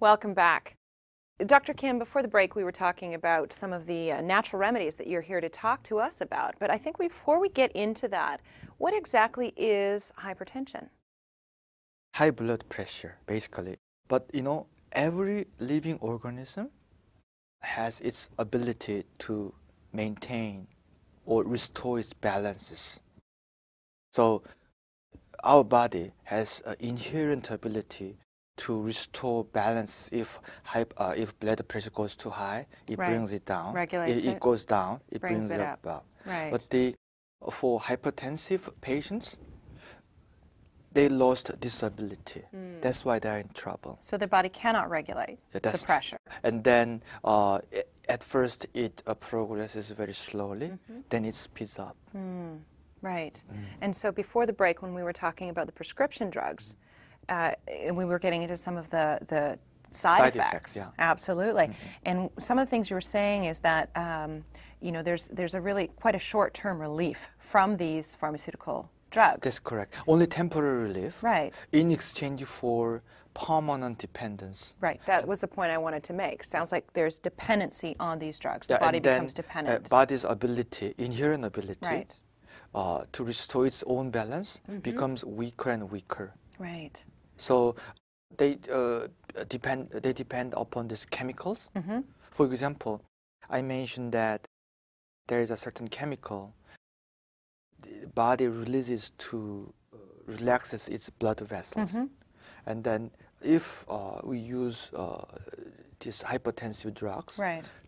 Welcome back. Dr. Kim, before the break we were talking about some of the natural remedies that you're here to talk to us about, but I think before we get into that, what exactly is hypertension? High blood pressure, basically. But every living organism has its ability to maintain or restore its balances. So our body has an inherent ability to restore balance. If blood pressure goes too high, it brings it down. Regulates it goes down, it brings it up. Right. But for hypertensive patients, they lost this ability. That's why they're in trouble. So the body cannot regulate the pressure. And then at first it progresses very slowly, then it speeds up. Right. And so before the break, when we were talking about the prescription drugs, and we were getting into some of the side effects. Yeah. Absolutely. And some of the things you were saying is that there's a really quite a short-term relief from these pharmaceutical drugs. That's correct. Only temporary relief. Right. In exchange for permanent dependence. Right. That was the point I wanted to make. Sounds like there's dependency on these drugs. The body becomes dependent. Body's ability, inherent ability, right, to restore its own balance becomes weaker and weaker. Right. So they depend upon these chemicals. For example, I mentioned that there is a certain chemical the body releases to relaxes its blood vessels, and then if we use these hypertensive drugs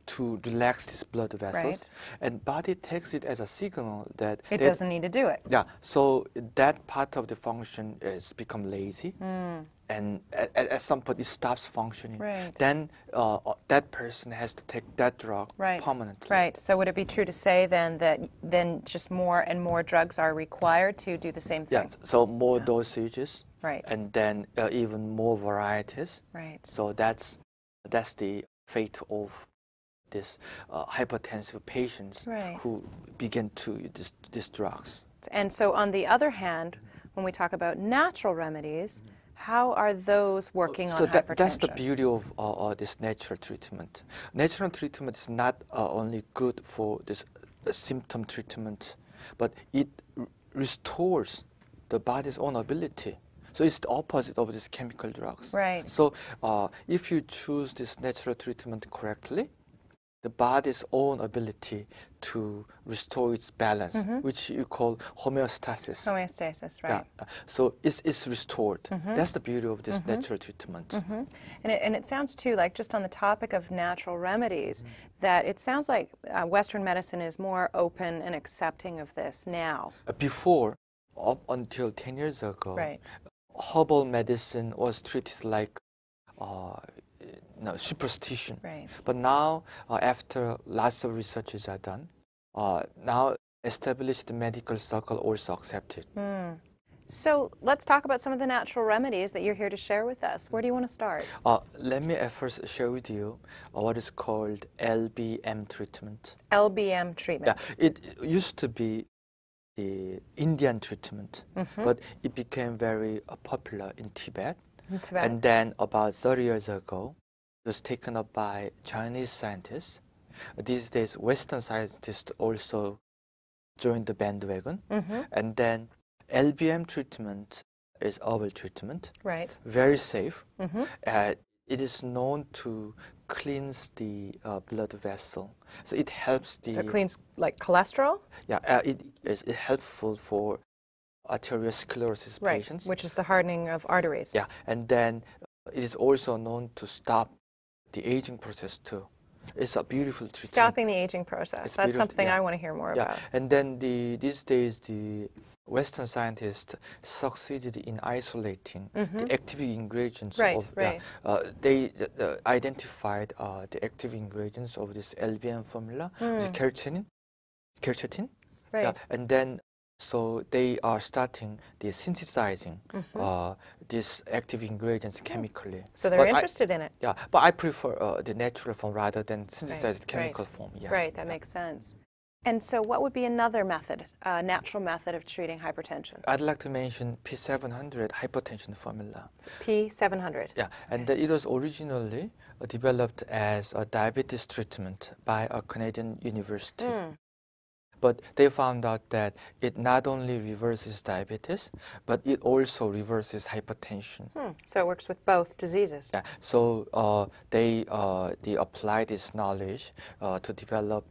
to relax these blood vessels, and body takes it as a signal that it doesn't need to do it. Yeah, so that part of the function is become lazy, and at some point it stops functioning. Right. Then that person has to take that drug permanently. Right. So would it be true to say then that just more and more drugs are required to do the same thing? Yeah. So more dosages. Right. And then even more varieties. Right. So that's the fate of these hypertensive patients who begin to use these drugs. And so on the other hand, when we talk about natural remedies, how are those working on hypertension? That's the beauty of this natural treatment. Natural treatment is not only good for this symptom treatment, but it restores the body's own ability. So it's the opposite of these chemical drugs. Right. So if you choose this natural treatment correctly, the body's own ability to restore its balance, which you call homeostasis. Homeostasis, right. Yeah. So it's restored. That's the beauty of this natural treatment. And it sounds too like, just on the topic of natural remedies, that it sounds like Western medicine is more open and accepting of this now. Before, up until 10 years ago, herbal medicine was treated like superstition. Right. But now, after lots of researches are done, now established medical circle also accept it. So let's talk about some of the natural remedies that you're here to share with us. Where do you want to start? Let me at first share with you what is called LBM treatment. LBM treatment. Yeah, it used to be the Indian treatment, but it became very popular in Tibet. And then about 30 years ago, it was taken up by Chinese scientists. These days, Western scientists also joined the bandwagon. And then LBM treatment is herbal treatment. Right. Very safe. It is known to cleanse the blood vessel. So it helps the... So it cleans like cholesterol? Yeah, it is helpful for arteriosclerosis patients. Which is the hardening of arteries. Yeah, and then it is also known to stop the aging process too. It's a beautiful treatment. Stopping the aging process. That's something I want to hear more about. And then these days the Western scientists succeeded in isolating the active ingredients they identified the active ingredients of this LBM formula, which is quercetin. Right. Yeah, and then so they are starting the synthesizing these active ingredients chemically. So they're interested in it. Yeah, but I prefer the natural form rather than synthesized chemical form. Yeah. Right, that makes sense. And so what would be another method, natural method of treating hypertension? I'd like to mention P700 hypertension formula. So P700. Yeah, and it was originally developed as a diabetes treatment by a Canadian university. But they found out that it not only reverses diabetes, but it also reverses hypertension. So it works with both diseases. Yeah. So they applied this knowledge to develop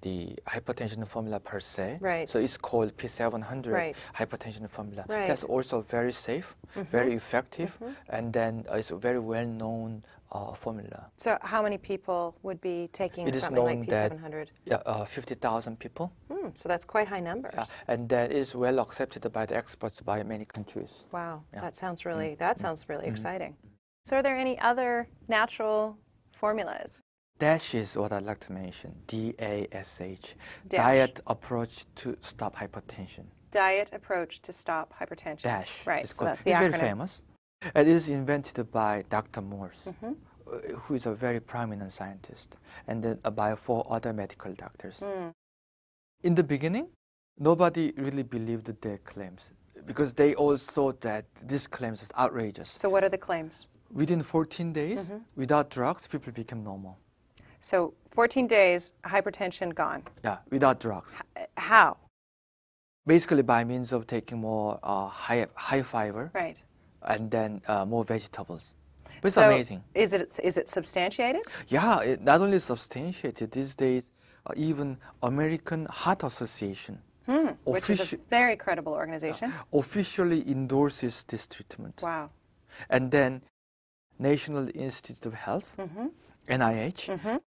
the hypertension formula per se. Right. So it's called P700 Right. hypertension formula. Right. That's also very safe, very effective, and then it's a very well-known formula. So how many people would be taking something like P700? Yeah, 50,000 people. So that's quite high numbers. Yeah, and that is well accepted by the experts by many countries. Wow, Yeah. that sounds really exciting. So are there any other natural formulas? DASH is what I'd like to mention. DASH. Dash. Diet approach to stop hypertension. Diet approach to stop hypertension. DASH. Right, It's so called. that's the It's acronym. very famous. It is invented by Dr. Morse, who is a very prominent scientist, and then by 4 other medical doctors. In the beginning, nobody really believed their claims because they all thought that these claims is outrageous. So what are the claims? Within 14 days, without drugs, people become normal. So 14 days, hypertension gone. Yeah, without drugs. How? Basically by means of taking more high fiber, Right. and then more vegetables. But it's So amazing. Is it substantiated? Yeah, it not only substantiated these days, even American Heart Association Which is a very credible organization. officially endorses this treatment. Wow. And then National Institute of Health, NIH,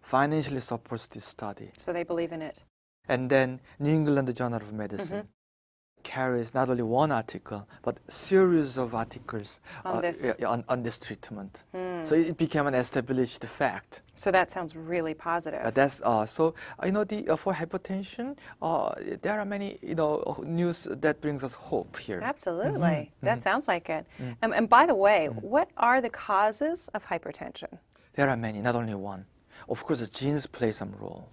financially supports this study. So they believe in it. And then New England Journal of Medicine carries not only one article, but series of articles On this. on this treatment. So it became an established fact. So that sounds really positive. That's so for hypertension, there are many news that brings us hope here. Absolutely. That sounds like it. And by the way, what are the causes of hypertension? There are many, not only one. Of course, genes play some role.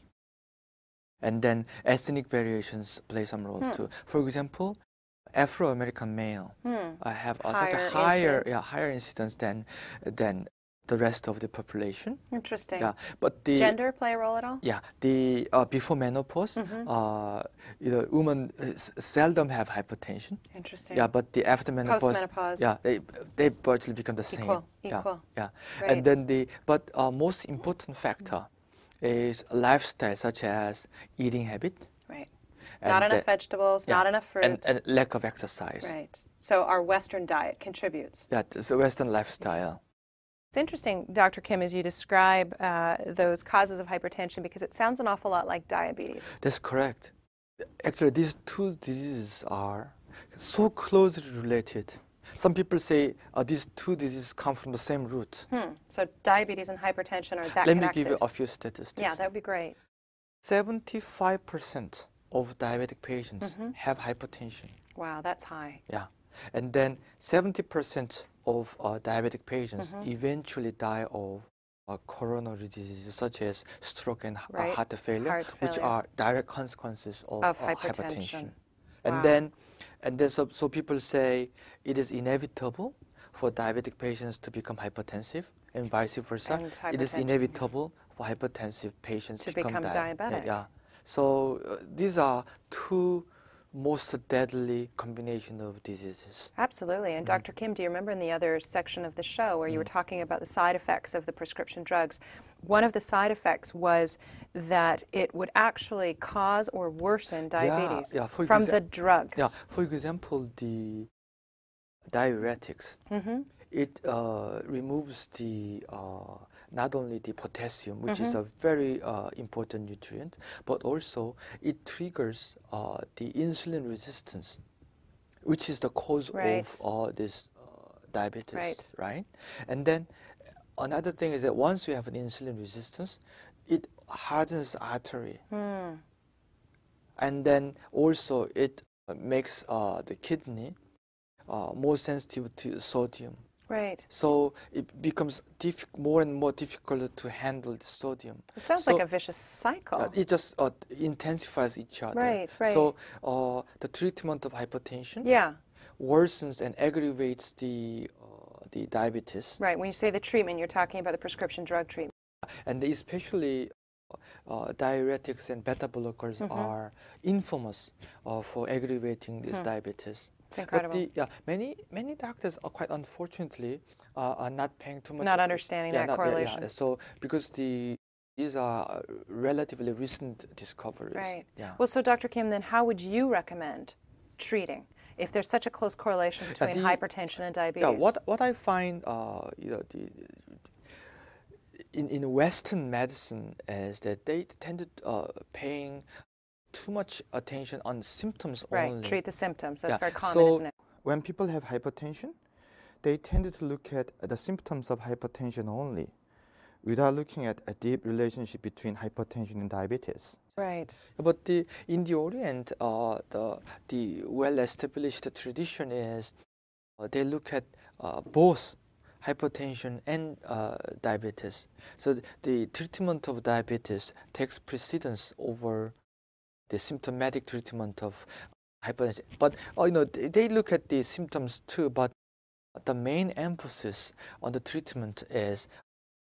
And then ethnic variations play some role too. For example, Afro-American male have such a higher incidence than the rest of the population. Interesting. Yeah, but the Gender play a role at all? Yeah, the before menopause, women seldom have hypertension. Interesting. Yeah, but the after menopause, Postmenopause. yeah, they virtually become the same. Equal. Yeah. Right. And then most important factor is lifestyle, such as eating habit. Right. And Not enough vegetables, not enough fruit. and lack of exercise. Right. So our Western diet contributes. Yeah, it's a Western lifestyle. It's interesting, Dr. Kim, as you describe those causes of hypertension, because it sounds an awful lot like diabetes. That's correct. Actually, these two diseases are so closely related. Some people say these two diseases come from the same root. So diabetes and hypertension are that Let connected. me give you a few statistics. Yeah, that would be great. 75% of diabetic patients have hypertension. Wow, that's high. Yeah. And then 70% of diabetic patients eventually die of coronary diseases such as stroke and heart failure, which are direct consequences of hypertension. Wow. And then so people say it is inevitable for diabetic patients to become hypertensive, and vice versa. And It is inevitable for hypertensive patients to become diabetic. Yeah. So these are two most deadly combination of diseases. Absolutely. And Dr. Kim, do you remember in the other section of the show where you were talking about the side effects of the prescription drugs? One of the side effects was that it would actually cause or worsen diabetes from the drugs. Yeah. For example, the diuretics. It removes the not only the potassium, which is a very important nutrient, but also it triggers the insulin resistance, which is the cause of this diabetes, right? And then another thing is that once you have an insulin resistance, it hardens the artery. And then also it makes the kidney more sensitive to sodium. Right. So it becomes more and more difficult to handle the sodium. It sounds like a vicious cycle. It just intensifies each other. Right, right. So the treatment of hypertension Yeah. worsens and aggravates the diabetes. Right. When you say the treatment, you're talking about the prescription drug treatment. And especially diuretics and beta blockers are infamous for aggravating this diabetes. It's incredible. But many doctors are quite unfortunately are not paying too much. Not understanding that correlation. So because these are relatively recent discoveries. Right. Yeah. Well, so Dr. Kim, then how would you recommend treating if there's such a close correlation between hypertension and diabetes? Yeah. What I find, in Western medicine is that they tend to paying too much attention on symptoms only. Right, treat the symptoms. That's Yeah. very common, So isn't it? when people have hypertension, they tend to look at the symptoms of hypertension only, without looking at a deep relationship between hypertension and diabetes. Right. But in the Orient, the well-established tradition is they look at both hypertension and diabetes. So the treatment of diabetes takes precedence over the symptomatic treatment of hypertension. But they look at the symptoms too, but the main emphasis on the treatment is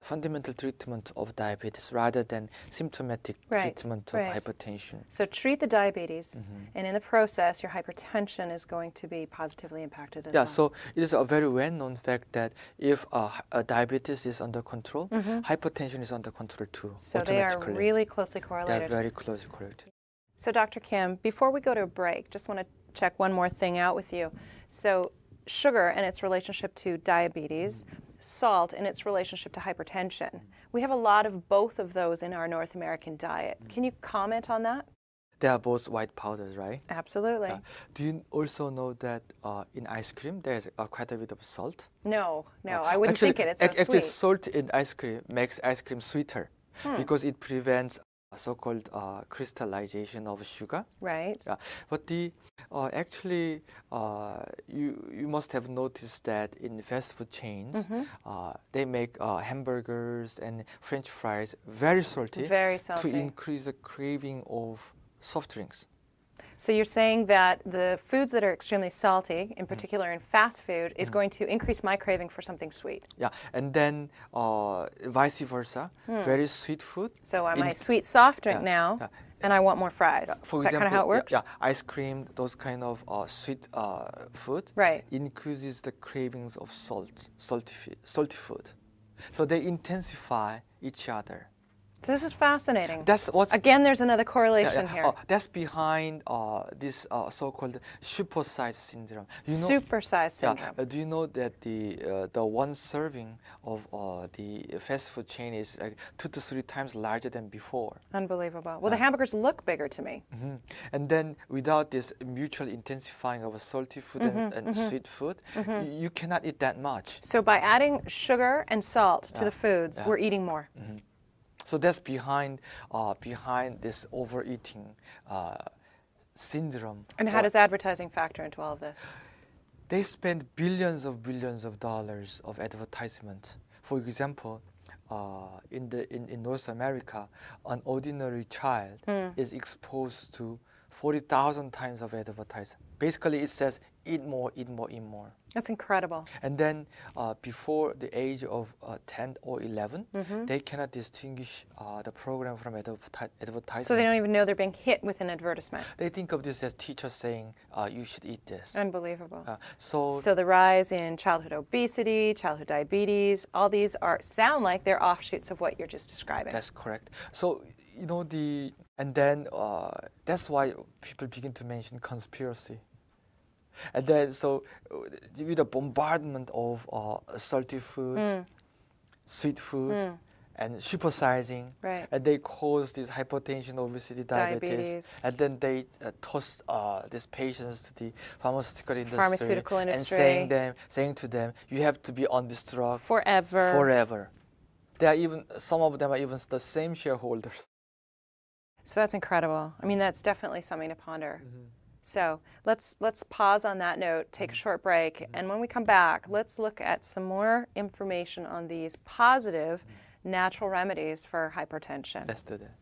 fundamental treatment of diabetes rather than symptomatic treatment of hypertension. So treat the diabetes, and in the process, your hypertension is going to be positively impacted as well. Yeah, so it is a very well-known fact that if diabetes is under control, hypertension is under control too. So they are really closely They correlated. are very closely correlated. So Dr. Kim, before we go to a break, just want to check one more thing out with you. So sugar and its relationship to diabetes, salt and its relationship to hypertension. We have a lot of both of those in our North American diet. Can you comment on that? They are both white powders, right? Absolutely. Do you also know that in ice cream there's quite a bit of salt? No, I wouldn't think it. It's so actually, sweet. salt in ice cream makes ice cream sweeter because it prevents so-called crystallization of sugar. Right. Yeah. But actually, you must have noticed that in fast food chains, they make hamburgers and French fries very salty to increase the craving of soft drinks. So you're saying that the foods that are extremely salty, in particular in fast food, is going to increase my craving for something sweet. Yeah, and then vice versa, very sweet food. So I'm a sweet soft drink now, and I want more fries. Yeah, for is example, that kind of how it works? Yeah, ice cream, those kind of sweet food increases the cravings of salty food. So they intensify each other. This is fascinating. Again, there's another correlation here. That's behind this so-called supersize syndrome. Supersize syndrome. Do you know that the one serving of the fast food chain is like 2 to 3 times larger than before? Unbelievable. Well, the hamburgers look bigger to me. And then without this mutual intensifying of salty food and sweet food, you cannot eat that much. So by adding sugar and salt to the foods, we're eating more. So that's behind this overeating syndrome. And how does advertising factor into all of this? They spend billions of dollars of advertisement. For example, in North America, an ordinary child is exposed to 40,000 times of advertising. Basically, it says, eat more, eat more, eat more. That's incredible. And then before the age of 10 or 11, they cannot distinguish the program from advertising. So they don't even know they're being hit with an advertisement. They think of this as teachers saying, you should eat this. Unbelievable. So the rise in childhood obesity, childhood diabetes, all these sound like they're offshoots of what you're just describing. That's correct. So, and then that's why people begin to mention conspiracy. And then, so with the bombardment of salty food, sweet food, and supersizing, and they cause this hypertension, obesity, diabetes. And then they toss these patients to the pharmaceutical industry, and saying to them, you have to be on this drug forever. Some of them are even the same shareholders. So that's incredible. I mean, that's definitely something to ponder. So let's pause on that note, take a short break, and when we come back, let's look at some more information on these positive natural remedies for hypertension. Let's do that.